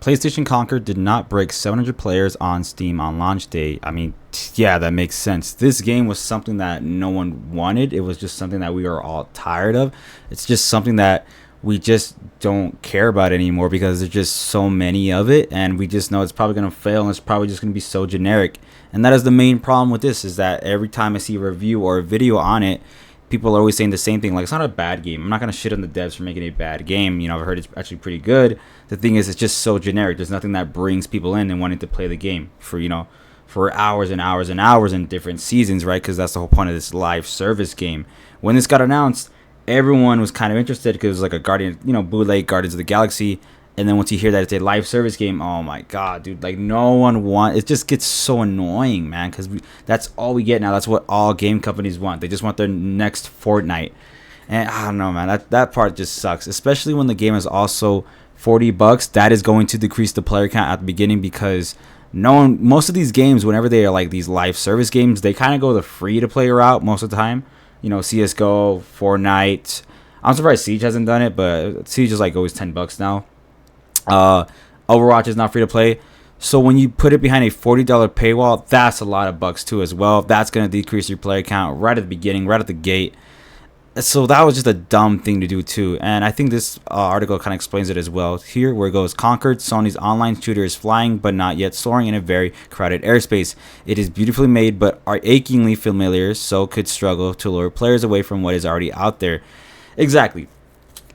PlayStation Concord did not break 700 players on Steam on launch day. I mean, yeah, that makes sense. This game was something that no one wanted. It was just something that we are all tired of. It's just something that we just don't care about anymore because there's just so many of it, and we just know it's probably going to fail, and it's probably just going to be so generic. And that is the main problem with this, is that every time I see a review or a video on it, people are always saying the same thing, like, it's not a bad game. I'm not going to shit on the devs for making a bad game. You know, I've heard it's actually pretty good. The thing is, it's just so generic. There's nothing that brings people in and wanting to play the game for, you know, for hours and hours and hours in different seasons, right? Because that's the whole point of this live service game. When this got announced, everyone was kind of interested because it was like a Guardian, you know, bootleg Guardians of the Galaxy. And then once you hear that it's a live service game, oh my god, dude, like, no one wants. It just gets so annoying, man, because that's all we get now. That's what all game companies want. They just want their next Fortnite. And I don't know, man, that part just sucks, especially when the game is also $40. That is going to decrease the player count at the beginning, because most of these games, whenever they are like these live service games, they kind of go the free to play route most of the time. You know, CSGO, Fortnite. I'm surprised Siege hasn't done it, but Siege is like always $10 now. Overwatch is not free to play. So when you put it behind a $40 paywall, that's a lot of bucks too as well. That's going to decrease your player count right at the beginning, right at the gate. So that was just a dumb thing to do too. And I think this article kind of explains it as well. Here where it goes: Concord, Sony's online shooter, is flying but not yet soaring in a very crowded airspace. It is beautifully made but are achingly familiar, so could struggle to lure players away from what is already out there. Exactly.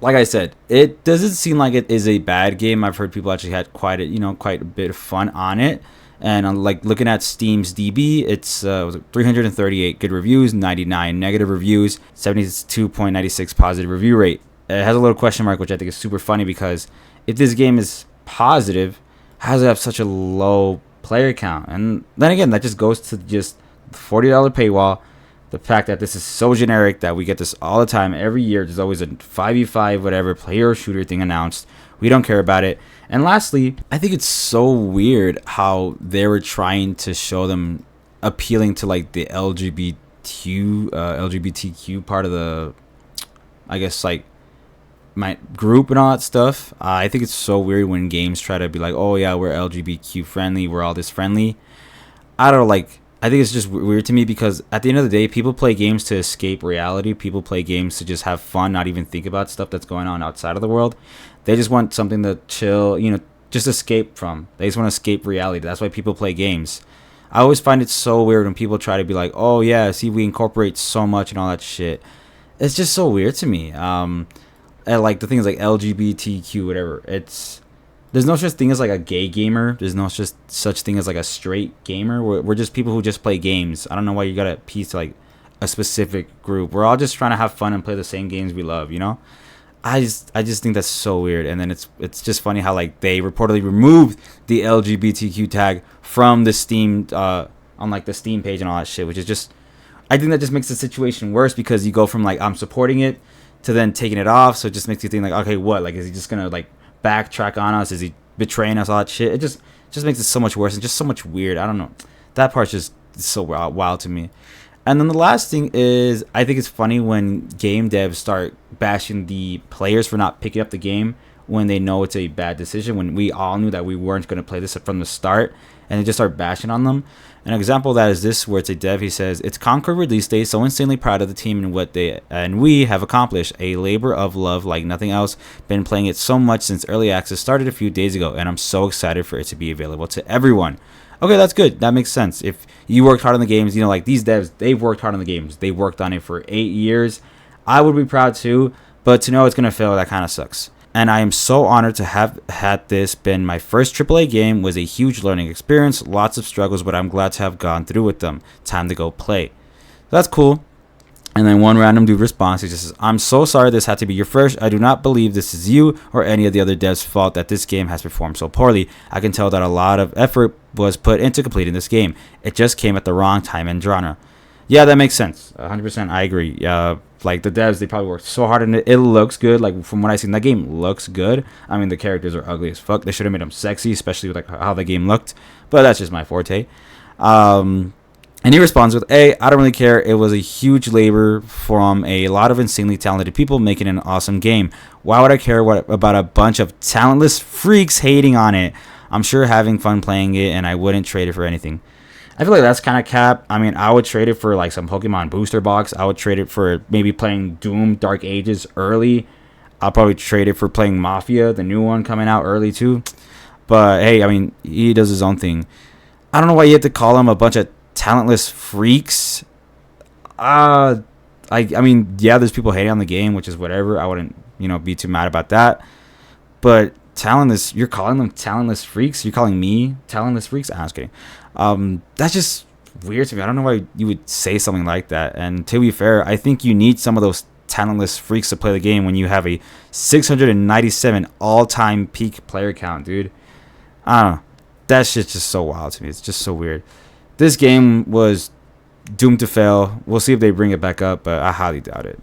Like I said, it doesn't seem like it is a bad game. I've heard people actually had quite a bit of fun on it. And like looking at Steam's DB, it's 338 good reviews, 99 negative reviews, 72.96 positive review rate. It has a little question mark, which I think is super funny, because if this game is positive, how does it have such a low player count? And then again, that just goes to just the $40 paywall. The fact that this is so generic that we get this all the time, every year. There's always a 5v5 whatever player shooter thing announced. We don't care about it. And lastly, I think it's so weird how they were trying to show them appealing to like the LGBTQ part of the, I guess, like my group and all that stuff. I think it's so weird when games try to be like, oh yeah, we're LGBTQ friendly, we're all this friendly. I don't know, like, I think it's just weird to me, because at the end of the day, people play games to escape reality. People play games to just have fun, not even think about stuff that's going on outside of the world. They just want something to chill, you know, just escape from. They just want to escape reality. That's why people play games. I always find it so weird when people try to be like, oh yeah, see, we incorporate so much and all that shit. It's just so weird to me. And like the things like LGBTQ, whatever. There's no such thing as like a gay gamer. There's no such thing as like a straight gamer. We're just people who just play games. I don't know why you gotta appease to like a specific group. We're all just trying to have fun and play the same games we love, you know? I just think that's so weird. And then it's just funny how like they reportedly removed the LGBTQ tag from the Steam on like the Steam page and all that shit, which is just, I think that just makes the situation worse, because you go from like I'm supporting it to then taking it off. So it just makes you think like, okay, what? Like, is he just gonna like backtrack on us? Is he betraying us? All that shit. It just makes it so much worse and just so much weird. I don't know. That part's just so wild to me. And then the last thing is, I think it's funny when game devs start bashing the players for not picking up the game when they know it's a bad decision, when we all knew that we weren't going to play this from the start, and they just start bashing on them. An example of that is this, where it's a dev. He says, "It's Concord release day, so insanely proud of the team and what they and we have accomplished. A labor of love like nothing else. Been playing it so much since early access started a few days ago, and I'm so excited for it to be available to everyone." Okay, that's good. That makes sense. If you worked hard on the games, you know, like these devs, they've worked hard on the games. They worked on it for 8 years. I would be proud too, but to know it's going to fail, that kind of sucks. And I am so honored to have had this been my first AAA game. Was a huge learning experience. Lots of struggles, but I'm glad to have gone through with them. Time to go play. That's cool. And then one random dude responds. He just says, "I'm so sorry this had to be your first. I do not believe this is you or any of the other devs' fault that this game has performed so poorly. I can tell that a lot of effort was put into completing this game. It just came at the wrong time and genre." Yeah, that makes sense. 100%. I agree. Like the devs, they probably worked so hard on it. It looks good. Like from what I seen, that game looks good. I mean, the characters are ugly as fuck. They should have made them sexy, especially with like how the game looked. But that's just my forte. And And he responds with, "Hey, I don't really care. It was a huge labor from a lot of insanely talented people making an awesome game. Why would I care about a bunch of talentless freaks hating on it? I'm sure having fun playing it, and I wouldn't trade it for anything." I feel like that's kind of cap. I mean, I would trade it for like some Pokemon booster box. I would trade it for maybe playing Doom Dark Ages early. I'll probably trade it for playing Mafia, the new one coming out early too. But hey, I mean, he does his own thing. I don't know why you have to call him a bunch of talentless freaks. I mean, yeah, there's people hating on the game, which is whatever. I wouldn't, be too mad about that. But talentless, you're calling them talentless freaks? You're calling me talentless freaks? I'm just kidding. That's just weird to me. I don't know why you would say something like that. And to be fair, I think you need some of those talentless freaks to play the game when you have a 697 all-time peak player count, dude. I don't know. That shit's just so wild to me. It's just so weird. This game was doomed to fail. We'll see if they bring it back up, but I highly doubt it.